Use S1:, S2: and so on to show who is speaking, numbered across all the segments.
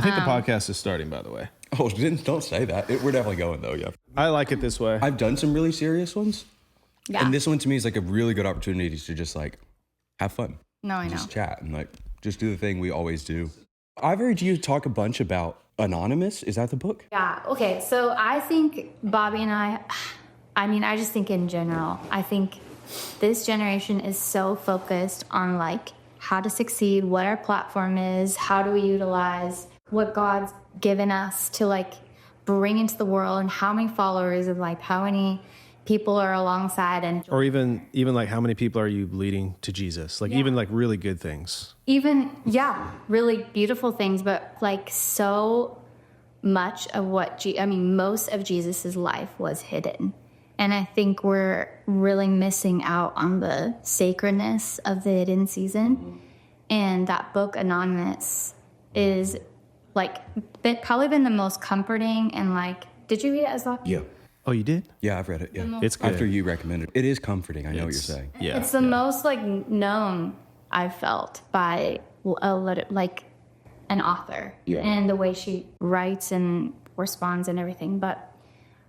S1: I think the podcast is starting, by the way.
S2: Oh, don't say that. We're definitely going, though, yeah.
S1: I like it this way.
S2: I've done some really serious ones.
S3: Yeah.
S2: And this one, to me, is like a really good opportunity to just, like, have fun.
S3: No, I know.
S2: Just chat and, like, just do the thing we always do. I've heard you talk a bunch about Anonymous. Is that the book?
S3: Yeah. Okay. So I think Bobby and I just think in general, I think this generation is so focused on like how to succeed, what our platform is, how do we utilize what God's given us to like bring into the world, and how many followers and like how many people are alongside, and
S1: or even like how many people are you leading to Jesus? Like even like really good things.
S3: Even really beautiful things, but like so much of what most of Jesus's life was hidden. And I think we're really missing out on the sacredness of the hidden season. And that book, Anonymous, is like probably been the most comforting. And like, did you read it as well?
S2: Yeah.
S1: Oh, you did?
S2: Yeah, I've read it. Yeah,
S1: it's good.
S2: After you recommended it. It is comforting. I know what you're saying.
S1: Yeah,
S3: it's the most like known I've felt by like an author, and the way she writes and responds and everything. But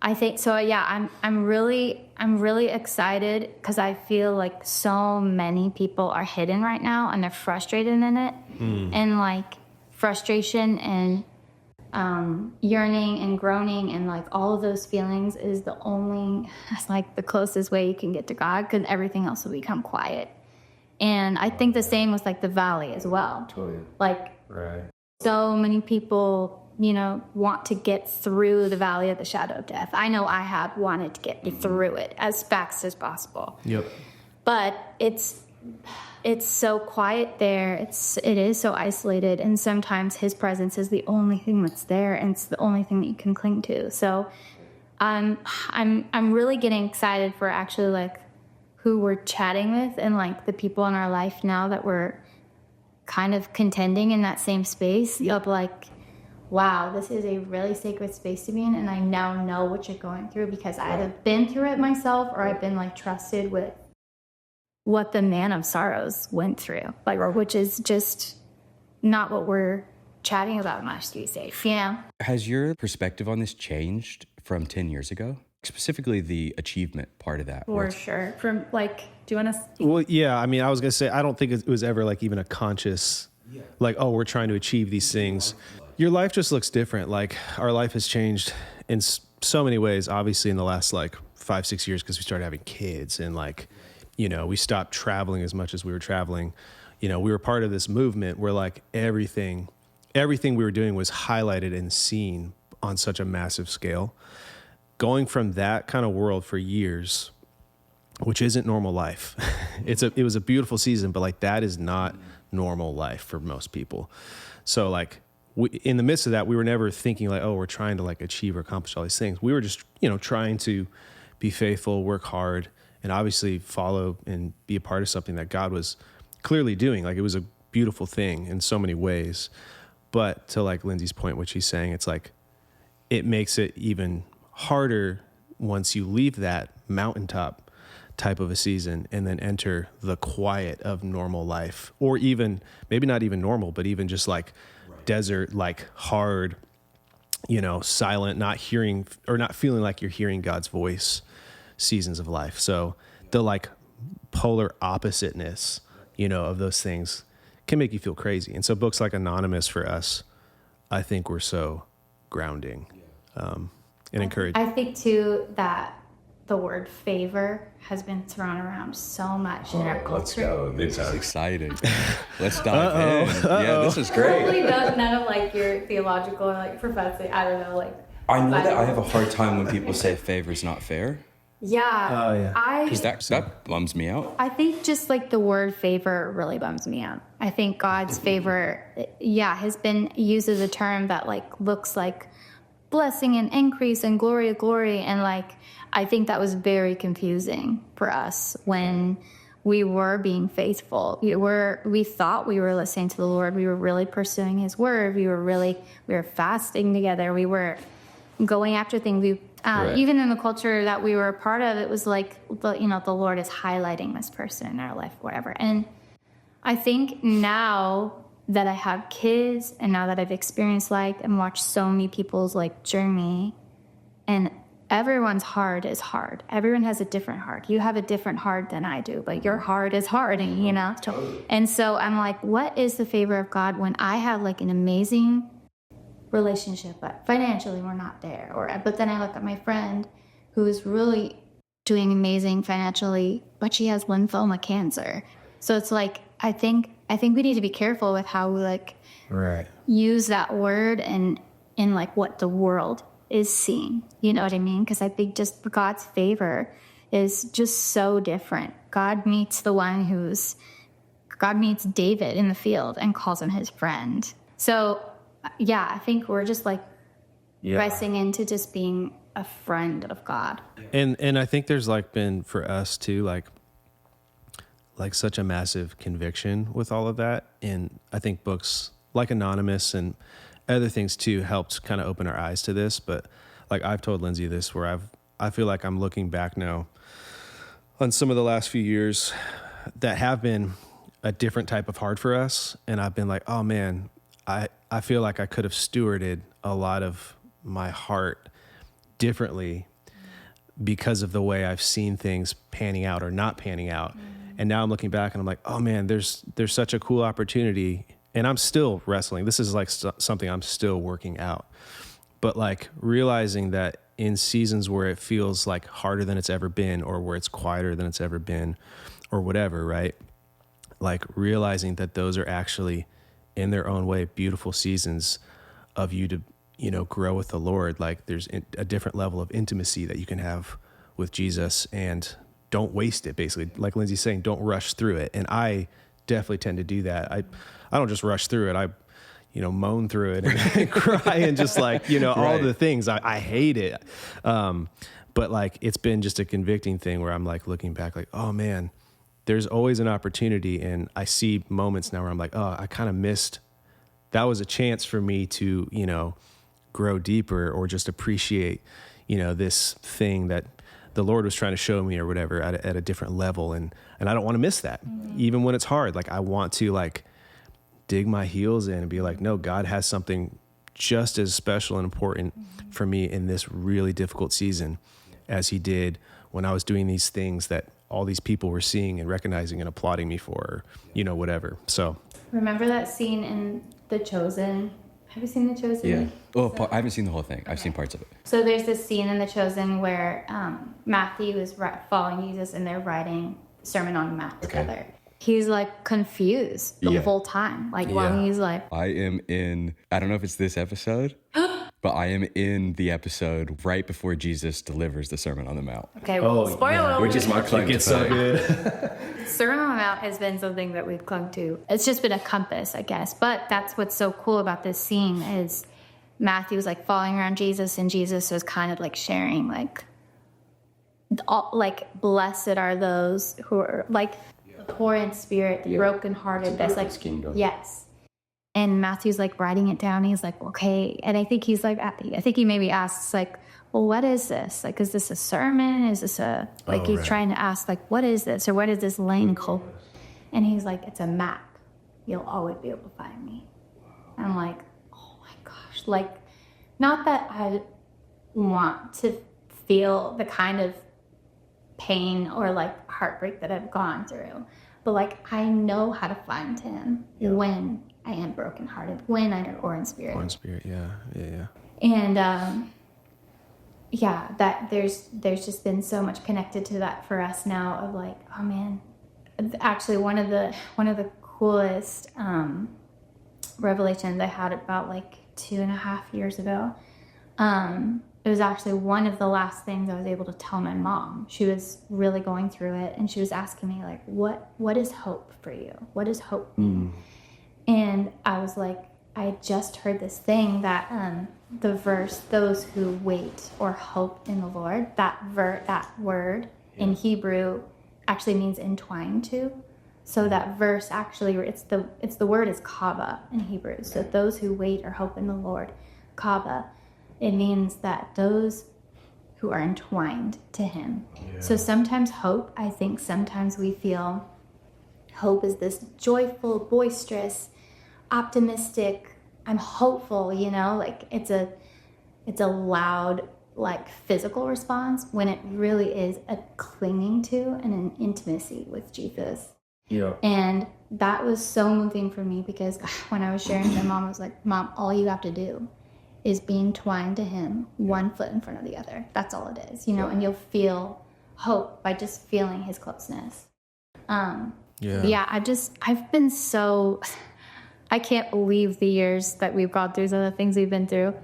S3: I think so. Yeah, I'm really excited because I feel like so many people are hidden right now and they're frustrated in it, and like frustration and yearning and groaning and like all of those feelings is that's like the closest way you can get to God, because everything else will become quiet. And I think the same with like the valley as well.
S2: Totally.
S3: Like
S2: Right.
S3: so many people, want to get through the valley of the shadow of death. I know I have wanted to get through it as fast as possible.
S1: Yep.
S3: But it's so quiet there. It is so isolated, and sometimes his presence is the only thing that's there, and it's the only thing that you can cling to. So I'm really getting excited for actually like who we're chatting with, and like the people in our life now that we're kind of contending in that same space of like, wow, this is a really sacred space to be in, and I now know what you're going through because I have been through it myself, or I've been like trusted with what the man of sorrows went through, like, or which is just not what we're chatting about much these days,
S2: Has your perspective on this changed from 10 years ago? Specifically the achievement part of that.
S3: For sure. From like, do you want to?
S1: Well, yeah, I mean, I was going to say, I don't think it was ever like even a conscious, like, oh, we're trying to achieve these things. Your life just looks different. Like our life has changed in so many ways, obviously in the last like 5-6 years, because we started having kids and like, we stopped traveling as much as we were traveling. We were part of this movement where like everything we were doing was highlighted and seen on such a massive scale. Going from that kind of world for years, which isn't normal life. It was a beautiful season, but like that is not normal life for most people. So like in the midst of that, we were never thinking like, oh, we're trying to like achieve or accomplish all these things. We were just, trying to be faithful, work hard, and obviously follow and be a part of something that God was clearly doing. Like it was a beautiful thing in so many ways. But to like Lindsey's point, which he's saying, it's like, it makes it even harder once you leave that mountaintop type of a season and then enter the quiet of normal life, or even maybe not even normal, but even just like desert, like hard, silent, not hearing or not feeling like you're hearing God's voice seasons of life. So the like polar oppositeness, of those things can make you feel crazy. And so books like Anonymous for us, I think were so grounding and encouraging.
S3: I think too that the word favor has been thrown around so much in our culture.
S2: Let's go. This is exciting. Let's dive in. Yeah, this is great.
S3: Probably none of like your theological or like professing. I don't know, like.
S2: I know that I have a hard time when people say favor's not fair.
S3: Yeah.
S1: Oh, yeah.
S2: Because that bums me out.
S3: I think just like the word favor really bums me out. I think God's favor, has been used as a term that like looks like blessing and increase and glory of glory. And like, I think that was very confusing for us when we were being faithful. We thought we were listening to the Lord. We were really pursuing his word. We were fasting together. We were going after things.
S1: Right.
S3: Even in the culture that we were a part of, it was like, the Lord is highlighting this person in our life, whatever. And I think now that I have kids and now that I've experienced life and watched so many people's like journey, and everyone's heart is hard. Everyone has a different heart. You have a different heart than I do, but your heart is hard, and, you know? And so I'm like, what is the favor of God when I have like an amazing relationship, but financially we're not there? But then I look at my friend who is really doing amazing financially, but she has lymphoma cancer. So it's like, I think we need to be careful with how we like use that word and in like what the world is seeing. You know what I mean? Because I think just God's favor is just so different. God meets David in the field and calls him his friend. So yeah, I think we're just like pressing into just being a friend of God.
S1: And I think there's like been for us too, like such a massive conviction with all of that. And I think books like Anonymous and other things too helped kind of open our eyes to this. But like I've told Lindsey this, where I feel like I'm looking back now on some of the last few years that have been a different type of hard for us. And I've been like, oh man, I feel like I could have stewarded a lot of my heart differently because of the way I've seen things panning out or not panning out. And now I'm looking back and I'm like, oh man, there's such a cool opportunity. And I'm still wrestling. This is like something I'm still working out. But like realizing that in seasons where it feels like harder than it's ever been, or where it's quieter than it's ever been, or whatever, right? Like realizing that those are actually in their own way beautiful seasons of you to, you know, grow with the Lord. Like there's a different level of intimacy that you can have with Jesus, and don't waste it, basically. Like Lindsey's saying, don't rush through it. And I definitely tend to do that. I don't just rush through it. I, you know, moan through it and cry and just like, you know, all the things. I hate it. But like, it's been just a convicting thing where I'm like looking back like, oh man, there's always an opportunity. And I see moments now where I'm like, oh, I kind of missed, that was a chance for me to, you know, grow deeper or just appreciate, you know, this thing that the Lord was trying to show me or whatever at a different level. And I don't want to miss that. Even when it's hard. Like I want to like dig my heels in and be like, no, God has something just as special and important for me in this really difficult season as he did when I was doing these things that all these people were seeing and recognizing and applauding me for, or, you know, whatever. So
S3: remember that scene in The Chosen? Have you seen The Chosen?
S2: Yeah. Oh, I haven't seen the whole thing. I've seen parts of it.
S3: So there's this scene in The Chosen where Matthew is following Jesus and they're writing Sermon on the Mount together. He's like confused the whole time. Like while he's like,
S2: I am in, I don't know if it's this episode, but I am in the episode right before Jesus delivers the Sermon on the Mount.
S3: Okay, well, spoiler alert.
S2: Which is my claim to
S1: so
S2: fame.
S1: good.
S3: Sermon on the Mount has been something that we've clung to. It's just been a compass, I guess. But that's what's so cool about this scene is Matthew was like following around Jesus, and Jesus was kind of like sharing like, blessed are those who are like the poor in spirit, the brokenhearted. That's like, yes. And Matthew's like writing it down. He's like, okay. And I think he's like, I think he maybe asks like, well, what is this? Like, is this a sermon? Is this a, like, he's trying to ask, like, what is this? Or what is this lane called? And he's like, it's a map. You'll always be able to find me. And I'm like, oh my gosh. Like, not that I want to feel the kind of pain or like heartbreak that I've gone through, but like, I know how to find him when I am brokenhearted, when I'm poor in spirit.
S1: Poor in spirit, yeah.
S3: And, that there's just been so much connected to that for us now of like, oh man, actually one of the coolest revelations I had about like 2.5 years ago. It was actually one of the last things I was able to tell my mom. She was really going through it, and she was asking me like, what is hope for you? What is hope? And I was like, I just heard this thing that the verse, those who wait or hope in the Lord, that word in Hebrew actually means entwined to. So that verse actually, it's the word is kava in Hebrew. So those who wait or hope in the Lord, kava, it means that those who are entwined to him. So sometimes hope, I think sometimes we feel hope is this joyful, boisterous, optimistic, I'm hopeful, you know, like it's a loud, like physical response when it really is a clinging to and an intimacy with Jesus.
S4: Yeah.
S3: And that was so moving for me because when I was sharing with my mom, I was like, Mom, all you have to do is be entwined to him, one foot in front of the other. That's all it is, you know, and you'll feel hope by just feeling his closeness. I've been so, I can't believe the years that we've gone through, some of the things we've been through,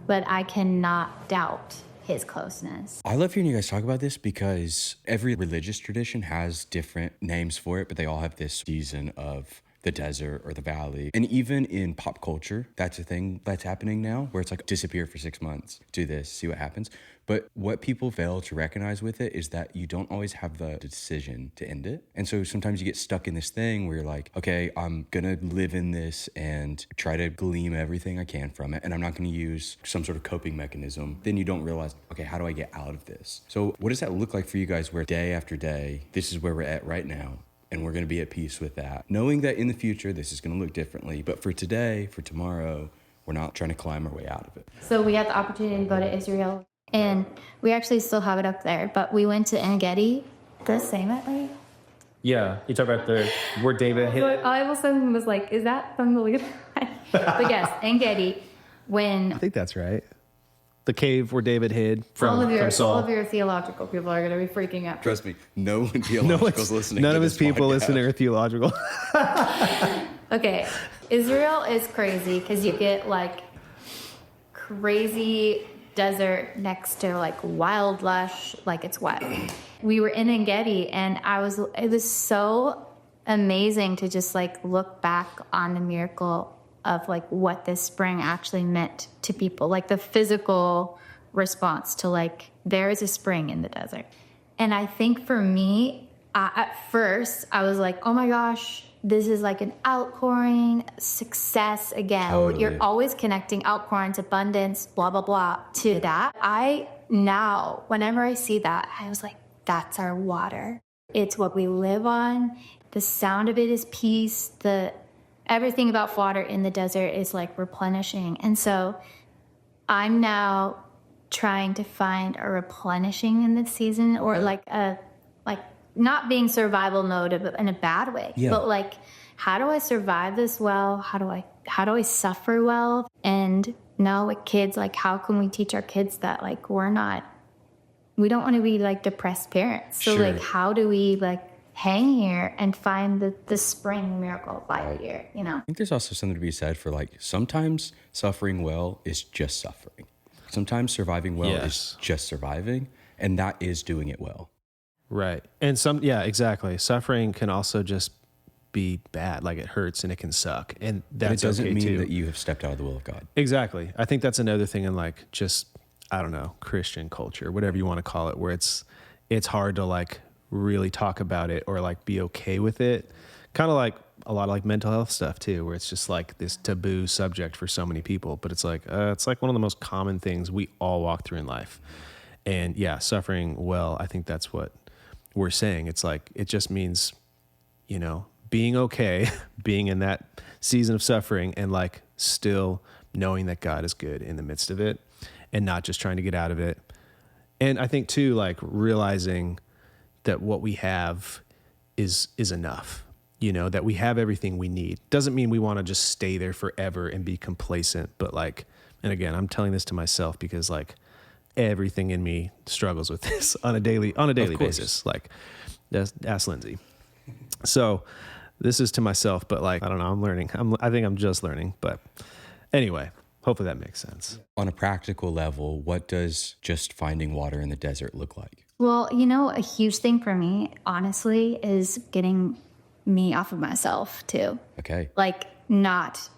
S3: but I cannot doubt his closeness.
S2: I love hearing you guys talk about this because every religious tradition has different names for it, but they all have this season of the desert or the valley. And even in pop culture, that's a thing that's happening now where it's like disappear for 6 months, do this, see what happens. But what people fail to recognize with it is that you don't always have the decision to end it. And so sometimes you get stuck in this thing where you're like, okay, I'm gonna live in this and try to glean everything I can from it. And I'm not gonna use some sort of coping mechanism. Then you don't realize, okay, how do I get out of this? So what does that look like for you guys where day after day, this is where we're at right now? And we're going to be at peace with that, knowing that in the future, this is going to look differently. But for today, for tomorrow, we're not trying to climb our way out of it.
S3: So we had the opportunity to go to Israel, and we actually still have it up there. But we went to En-Gedi. The same at like?
S4: Yeah, you talk about where David hit.
S3: I all of a sudden was like, is that from the lead? But yes, En-Gedi, when...
S1: I think that's right. The cave where David hid from Saul.
S3: All of your theological people are going to be freaking out.
S2: Trust me, no one theological's listening.
S1: None
S2: to
S1: of his
S2: this
S1: people
S2: podcast.
S1: listening are theological.
S3: Okay, Israel is crazy because you get like crazy desert next to like wild lush, like it's wild. We were in En-Gedi and it was so amazing to just like look back on the miracle of like what this spring actually meant to people, like the physical response to like, there is a spring in the desert. And I think for me, at first I was like, oh my gosh, this is like an outpouring, success again.
S2: Totally.
S3: You're always connecting outpourings, abundance, blah, blah, blah to that. I now, whenever I see that, I was like, that's our water. It's what we live on. The sound of it is peace. Everything about water in the desert is like replenishing. And so I'm now trying to find a replenishing in this season, or like not being survival mode in a bad way, but like, how do I survive this well? How do I suffer well? And now with kids, like how can we teach our kids that like we don't want to be like depressed parents. So like how do we like hang here and find the spring miracle of life here, you know?
S2: I think there's also something to be said for like, sometimes suffering well is just suffering. Sometimes surviving well is just surviving, and that is doing it well.
S1: Right. And exactly. Suffering can also just be bad, like it hurts and it can suck. And that's
S2: but it doesn't
S1: okay
S2: mean
S1: too.
S2: that you have stepped out of the will of God.
S1: Exactly. I think that's another thing in like just, I don't know, Christian culture, whatever you want to call it, where it's hard to like really talk about it or like be okay with it. Kind of like a lot of like mental health stuff too, where it's just like this taboo subject for so many people, but it's like one of the most common things we all walk through in life. And yeah, suffering well, I think that's what we're saying. It's like, it just means, you know, being okay, being in that season of suffering and like still knowing that God is good in the midst of it and not just trying to get out of it. And I think too, like realizing that what we have is enough, you know, that we have everything we need. Doesn't mean we want to just stay there forever and be complacent, but like, and again, I'm telling this to myself because like everything in me struggles with this on a daily basis. Like ask Lindsey. So this is to myself, but like, I don't know, I'm learning. I think I'm just learning, but anyway, hopefully that makes sense.
S2: On a practical level, what does just finding water in the desert look like?
S3: Well, you know, a huge thing for me, honestly, is getting me off of myself too.
S2: Okay.
S3: Like not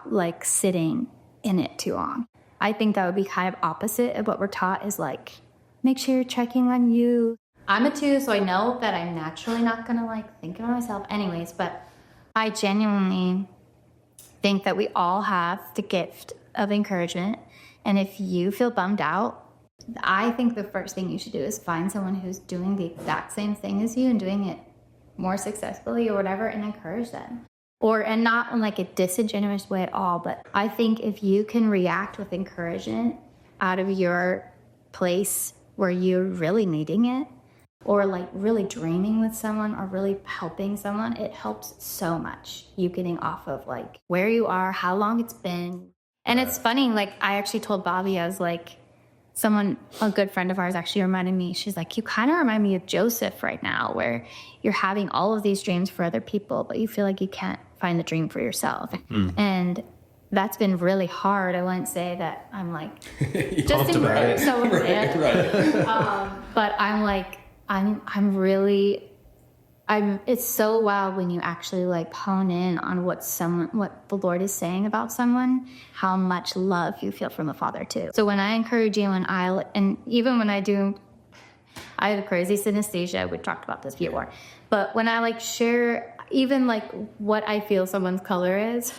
S3: like sitting in it too long. I think that would be kind of opposite of what we're taught is like, make sure you're checking on you. I'm a 2, so I know that I'm naturally not going to like think about myself anyways, but I genuinely think that we all have the gift of encouragement. And if you feel bummed out, I think the first thing you should do is find someone who's doing the exact same thing as you and doing it more successfully or whatever and encourage them. and not in like a disingenuous way at all, but I think if you can react with encouragement out of your place where you're really needing it, or like really dreaming with someone or really helping someone, it helps so much. You getting off of like where you are, how long it's been. And it's funny, like I actually told Bobby, I was like, a good friend of ours actually reminded me, she's like, you kind of remind me of Joseph right now, where you're having all of these dreams for other people, but you feel like you can't find the dream for yourself. And that's been really hard. I wouldn't say that I'm like, just encourage someone. But I'm like, it's so wild when you actually like hone in on what the Lord is saying about someone, how much love you feel from the Father too. So when I encourage you and even when I have a crazy synesthesia, we talked about this before, but when I like share even like what I feel someone's color is,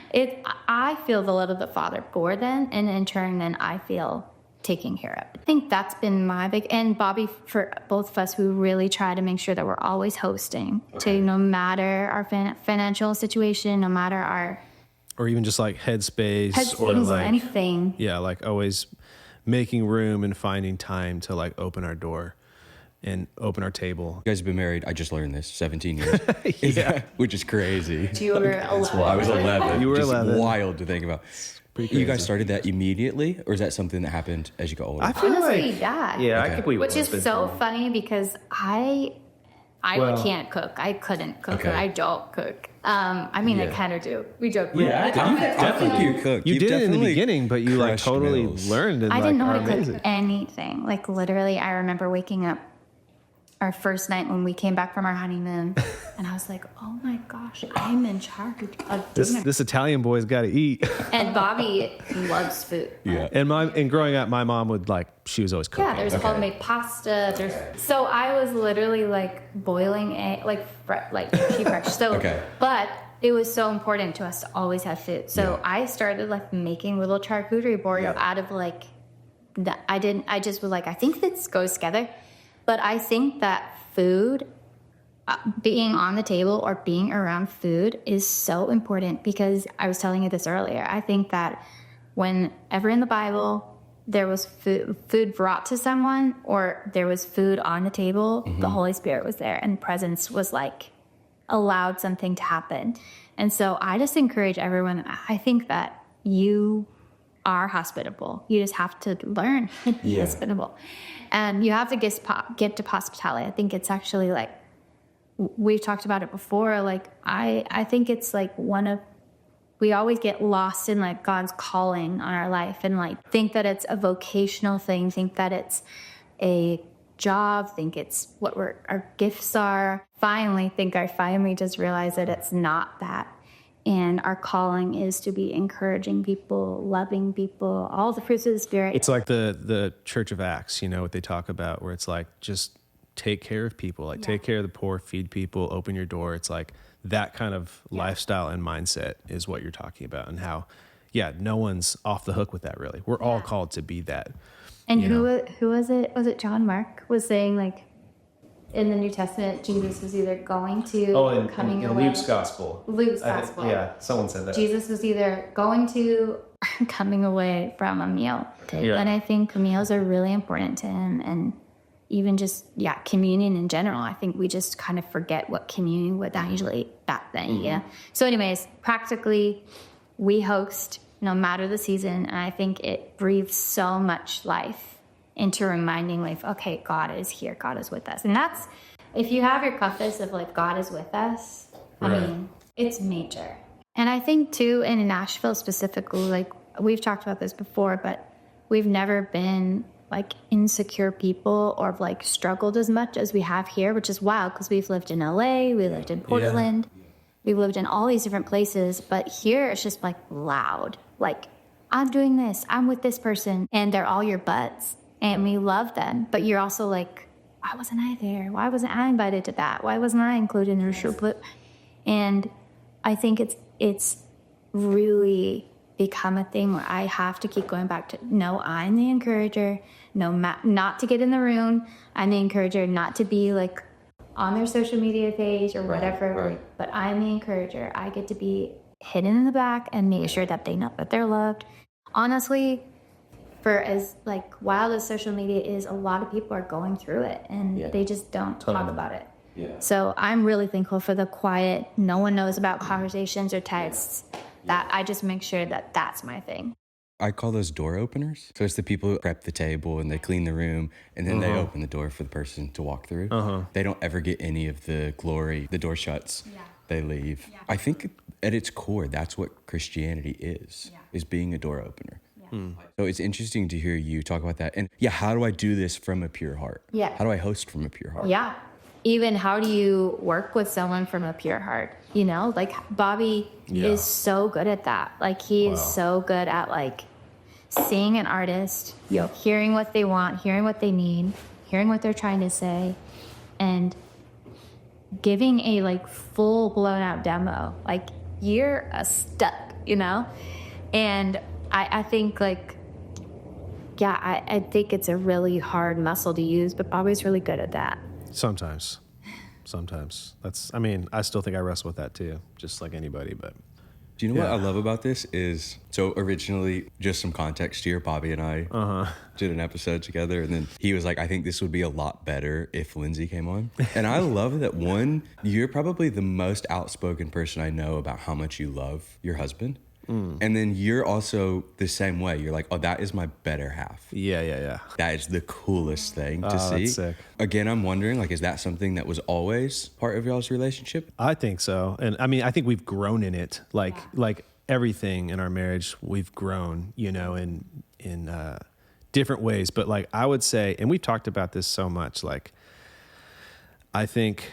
S3: I feel the love of the Father for them, and in turn then I feel taking care of. I think that's been my and Bobby, for both of us, we really try to make sure that we're always hosting to no matter our financial situation, no matter our...
S1: Or even just like headspace or like...
S3: anything.
S1: Yeah, like always making room and finding time to like open our door and open our table.
S2: You guys have been married, I just learned this, 17 years. Yeah. Which is crazy.
S3: You were 11.
S2: I was 11.
S1: You were
S2: just
S1: 11.
S2: Wild to think about. You guys started that immediately, or is that something that happened as you got older?
S1: I feel
S3: Honestly,
S1: like...
S3: yeah.
S4: Yeah, I think we
S3: Which is so funny because I can't cook. I couldn't cook.
S2: Okay.
S3: I don't cook. I mean, I kind of do. We joke.
S4: Yeah,
S2: I think you cook.
S1: You
S2: You've
S1: did it in the
S2: definitely
S1: beginning, but you like
S2: crushed
S1: totally
S2: meals.
S1: learned and
S3: I
S1: like
S3: didn't know
S1: are
S3: how to
S1: amazing.
S3: cook anything. Like literally, I remember waking up our first night when we came back from our honeymoon, and I was like, "Oh my gosh, I'm in charge of dinner."
S1: This Italian boy's got to eat.
S3: And Bobby loves food.
S2: Yeah.
S1: And growing up, my mom would like, she was always cooking.
S3: Yeah, there's homemade pasta. So I was literally like boiling egg, like she fresh. So, but it was so important to us to always have food. So I started like making little charcuterie boards out of like I just was like, I think this goes together. But I think that food, being on the table or being around food is so important, because I was telling you this earlier. I think that whenever in the Bible there was food brought to someone or there was food on the table, the Holy Spirit was there and presence was like allowed something to happen. And so I just encourage everyone. I think that you are hospitable. You just have to learn to be hospitable. And you have to get to hospitality. I think it's actually like, we've talked about it before. Like, I think it's like we always get lost in like God's calling on our life and like think that it's a vocational thing, think that it's a job, think it's what our gifts are. I finally just realized that it's not that. And our calling is to be encouraging people, loving people, all the fruits of the Spirit.
S1: It's like the Church of Acts, you know, what they talk about, where it's like, just take care of people, like take care of the poor, feed people, open your door. It's like that kind of lifestyle and mindset is what you're talking about, and how, no one's off the hook with that, really. We're all called to be that.
S3: And who was it? Was it John Mark was saying, like, in the New Testament, Jesus was either going to or coming away.
S4: Luke's gospel. Someone said that.
S3: Jesus was either going to or coming away from a meal.
S4: Yeah.
S3: And I think meals are really important to him. And even just, communion in general. I think we just kind of forget what communion would actually back then. Yeah. So anyways, practically, we host no matter the season. And I think it breathes so much life into reminding life, okay, God is here, God is with us. And that's, if you have your compass of like, God is with us, I mean, it's major. And I think too, in Nashville specifically, like we've talked about this before, but we've never been like insecure people or like struggled as much as we have here, which is wild because we've lived in LA, we lived in Portland, we've lived in all these different places, but here it's just like loud, like I'm doing this, I'm with this person, and they're all your buds. And we love them, but you're also like, why wasn't I there? Why wasn't I invited to that? Why wasn't I included in the show? And I think it's really become a thing where I have to keep going back to, no, I'm the encourager. No, not to get in the room. I'm the encourager, not to be like on their social media page or whatever. But I'm the encourager. I get to be hidden in the back and make sure that they know that they're loved. Honestly, for as like wild as social media is, a lot of people are going through it and they just don't talk about it. Yeah. So I'm really thankful for the quiet, no one knows about conversations or texts, that I just make sure that that's my thing.
S2: I call those door openers. So it's the people who prep the table and they clean the room and then they open the door for the person to walk through. They don't ever get any of the glory. The door shuts, they leave. Yeah. I think at its core, that's what Christianity is being a door opener. So it's interesting to hear you talk about that. And how do I do this from a pure heart? Yeah. How do I host from a pure heart?
S3: Yeah. Even how do you work with someone from a pure heart? You know, like Bobby is so good at that. Like he is so good at like seeing an artist, hearing what they want, hearing what they need, hearing what they're trying to say, and giving a like full blown out demo. Like you're stuck, you know? And I think like, I think it's a really hard muscle to use, but Bobby's really good at that.
S1: Sometimes. I still think I wrestle with that too, just like anybody, but.
S2: Do you know what I love about this is, so originally, just some context here, Bobby and I did an episode together, and then he was like, I think this would be a lot better if Lindsey came on. And I love that, you're probably the most outspoken person I know about how much you love your husband. And then you're also the same way. You're like, oh, that is my better half.
S1: Yeah.
S2: That is the coolest thing to see.
S1: That's sick.
S2: Again, I'm wondering, like, is that something that was always part of y'all's relationship?
S1: I think so. And I mean, I think we've grown in it. Like everything in our marriage, we've grown, in different ways. But like, I would say, and we've talked about this so much, like, I think,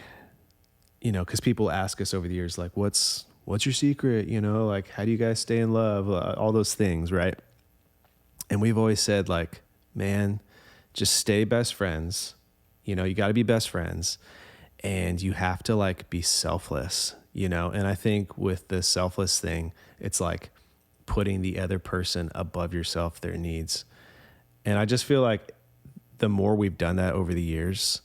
S1: because people ask us over the years, like, what's your secret? Like, how do you guys stay in love? All those things, right? And we've always said, like, man, just stay best friends. You got to be best friends, and you have to like be selfless, And I think with the selfless thing, it's like putting the other person above yourself, their needs. And I just feel like the more we've done that over the years,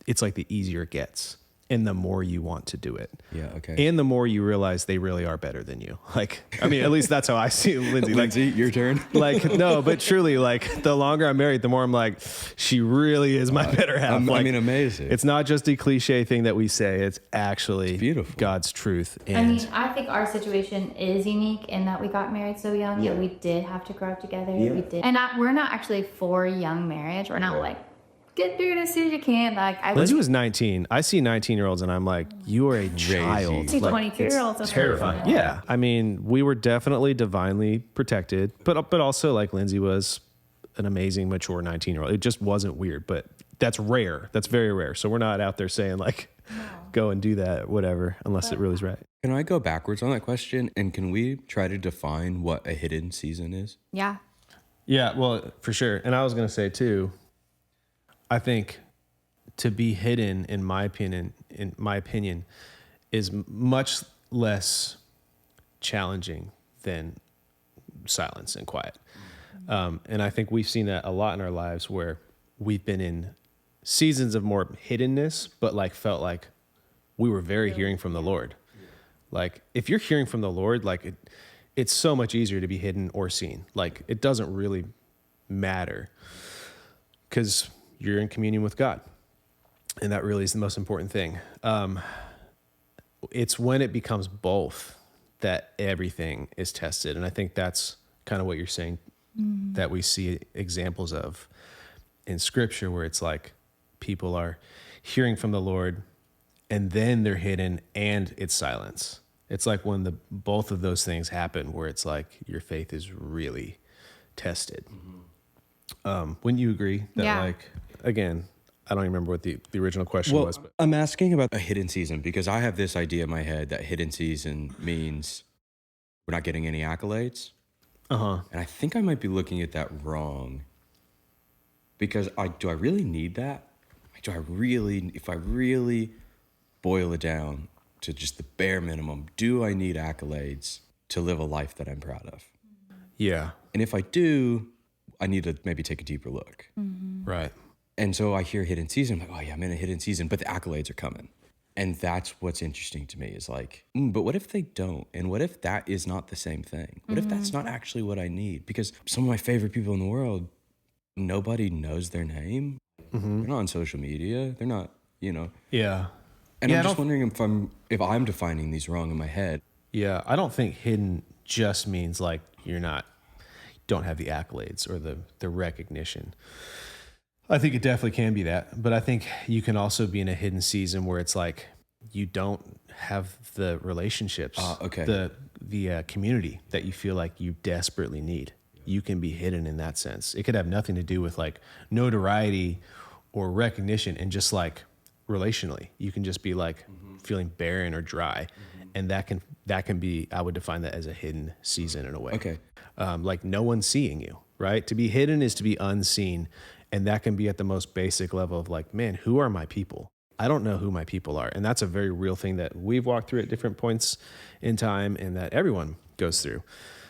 S1: it's like the easier it gets. And the more you want to do it. Yeah, okay. And the more you realize they really are better than you. Like, I mean, at least that's how I see Lindsey.
S2: Lindsey, your turn.
S1: Like, no, but truly, like, the longer I'm married, the more I'm like, she really is my better half.
S2: Amazing.
S1: It's not just a cliche thing that we say. It's actually
S2: beautiful.
S1: God's truth.
S3: And I think our situation is unique in that we got married so young, but we did have to grow up together. Yeah. We did. And we're not actually for young marriage. We're not like, get through it as soon as you can. Like
S1: Lindsey was 19. I see 19-year-olds and I'm like, you are a child.
S3: I see 22-year-olds.
S1: It's terrifying. Yeah. I mean, we were definitely divinely protected, but also like Lindsey was an amazing, mature 19-year-old. It just wasn't weird, but that's rare. That's very rare. So we're not out there saying like, go and do that, whatever, unless it really is right.
S2: Can I go backwards on that question? And can we try to define what a hidden season is?
S3: Yeah.
S1: Yeah, well, for sure. And I was going to say too, I think to be hidden, in my opinion, is much less challenging than silence and quiet. And I think we've seen that a lot in our lives where we've been in seasons of more hiddenness, but like felt like we were very hearing from the Lord. Like if you're hearing from the Lord, like it's so much easier to be hidden or seen. Like it doesn't really matter because you're in communion with God. And that really is the most important thing. It's when it becomes both that everything is tested. And I think that's kind of what you're saying, that we see examples of in scripture where it's like people are hearing from the Lord and then they're hidden and it's silence. It's like when both of those things happen where it's like your faith is really tested. Wouldn't you agree that like, again, I don't even remember what the original question was. But
S2: I'm asking about a hidden season because I have this idea in my head that hidden season means we're not getting any accolades. And I think I might be looking at that wrong because do I really need that? If I really boil it down to just the bare minimum, do I need accolades to live a life that I'm proud of?
S1: Yeah.
S2: And if I do, I need to maybe take a deeper look.
S1: Right.
S2: And so I hear hidden season. I'm like, oh yeah, I'm in a hidden season, but the accolades are coming. And that's what's interesting to me is like, but what if they don't? And what if that is not the same thing? What if that's not actually what I need? Because some of my favorite people in the world, nobody knows their name. They're not on social media. They're not,
S1: Yeah.
S2: And
S1: Yeah,
S2: I'm just wondering if I'm defining these wrong in my head.
S1: Yeah, I don't think hidden just means like don't have the accolades or the recognition. I think it definitely can be that, but I think you can also be in a hidden season where it's like you don't have the relationships, the community that you feel like you desperately need. You can be hidden in that sense. It could have nothing to do with like notoriety or recognition, and just like relationally, you can just be like feeling barren or dry, and that can be, I would define that as a hidden season in a way.
S2: Okay.
S1: Like no one's seeing you, right? To be hidden is to be unseen. And that can be at the most basic level of like, man, who are my people? I don't know who my people are. And that's a very real thing that we've walked through at different points in time and that everyone goes through.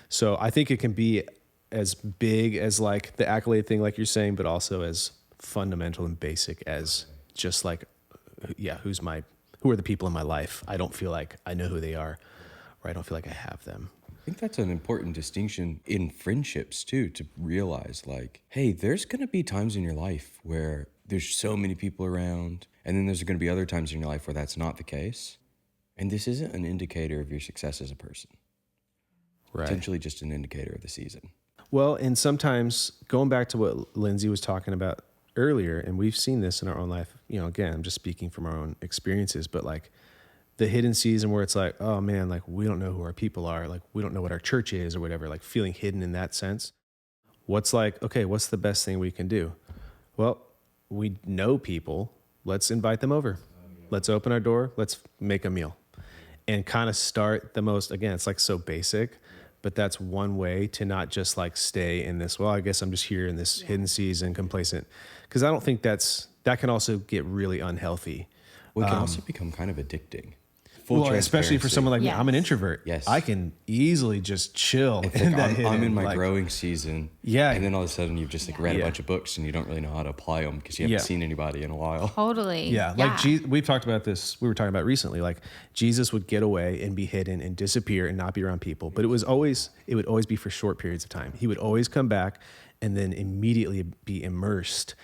S1: So I think it can be as big as like the accolade thing, like you're saying, but also as fundamental and basic as just like, yeah, who are the people in my life? I don't feel like I know who they are, or I don't feel like I have them.
S2: I think that's an important distinction in friendships too, to realize like, hey, there's going to be times in your life where there's so many people around, and then there's going to be other times in your life where that's not the case. And this isn't an indicator of your success as a person.
S1: Right.
S2: Potentially just an indicator of the season.
S1: Well, and sometimes going back to what Lindsey was talking about earlier, and we've seen this in our own life, again, I'm just speaking from our own experiences, but like the hidden season where it's like, oh man, like we don't know who our people are. Like we don't know what our church is or whatever, like feeling hidden in that sense. What's the best thing we can do? Well, we know people. Let's invite them over. Let's open our door. Let's make a meal and kind of start again, it's like so basic, but that's one way to not just like stay in this, well, I guess I'm just here in this hidden season, complacent. Cause I don't think that can also get really unhealthy.
S2: Well, it can also become kind of addicting.
S1: Especially for someone like me, I'm an introvert.
S2: Yes.
S1: I can easily just chill.
S2: I'm in my growing season.
S1: Yeah.
S2: And then all of a sudden you've just read a bunch of books and you don't really know how to apply them because you haven't seen anybody in a while.
S3: Totally.
S1: Yeah. Like we've talked about this. We were talking about recently, like Jesus would get away and be hidden and disappear and not be around people. But it would always be for short periods of time. He would always come back and then immediately be immersed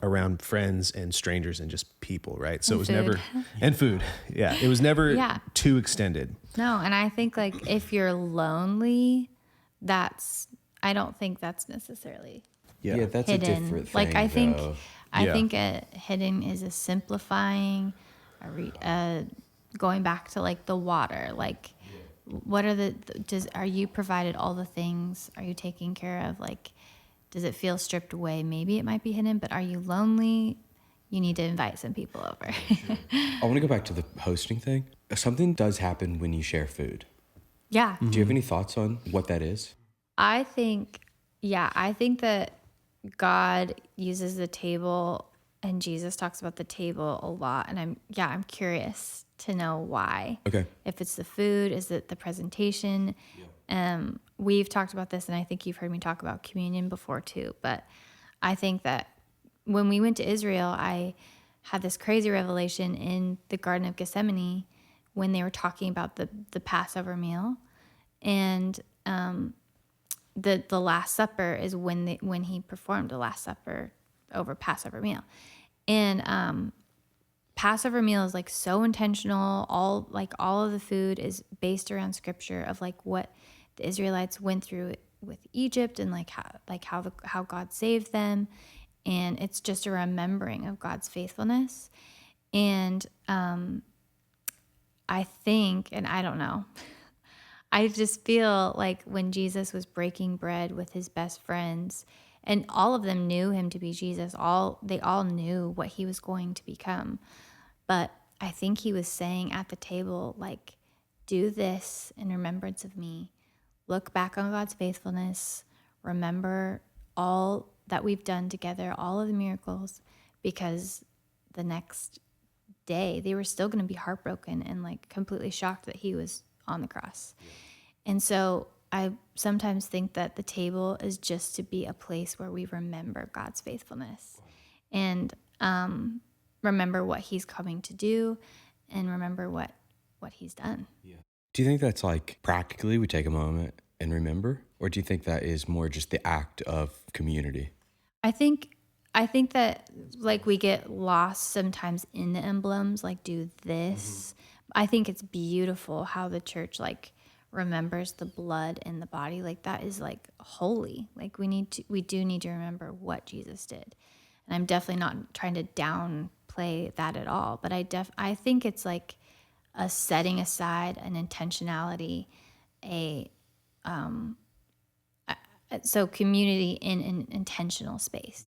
S1: around friends and strangers and just people, right? So it was never, and food. Yeah. It was never too extended.
S3: No. And I think like if you're lonely, I don't think that's necessarily
S2: that's
S3: hidden.
S2: a different thing.
S3: Like I think a hidden is a simplifying, going back to like the water, like what are are you provided all the things? Are you taking care of? Like, does it feel stripped away? Maybe it might be hidden, but are you lonely? You need to invite some people over.
S2: I want to go back to the hosting thing. Something does happen when you share food.
S3: Yeah.
S2: Do you have any thoughts on what that is?
S3: I think that God uses the table, and Jesus talks about the table a lot. And I'm curious to know why.
S2: Okay.
S3: If it's the food, is it the presentation? We've talked about this, and I think you've heard me talk about communion before too. But I think that when we went to Israel, I had this crazy revelation in the Garden of Gethsemane when they were talking about the Passover meal, and the Last Supper is when he performed the Last Supper over Passover meal, and Passover meal is like so intentional. All of the food is based around scripture of like what the Israelites went through with Egypt and how God saved them. And it's just a remembering of God's faithfulness. And I think, and I don't know, I just feel like when Jesus was breaking bread with his best friends, and all of them knew him to be Jesus, they all knew what he was going to become. But I think he was saying at the table, like, do this in remembrance of me. Look back on God's faithfulness. Remember all that we've done together, all of the miracles, because the next day they were still going to be heartbroken and like completely shocked that he was on the cross. Yeah. And so I sometimes think that the table is just to be a place where we remember God's faithfulness and remember what he's coming to do, and remember what he's done.
S2: Do you think that's like practically we take a moment and remember? Or do you think that is more just the act of community?
S3: I think that like we get lost sometimes in the emblems, like do this. I think it's beautiful how the church like remembers the blood and the body. Like that is like holy. Like we do need to remember what Jesus did. And I'm definitely not trying to downplay that at all, but I think it's like a setting aside, an intentionality, so community in an intentional space.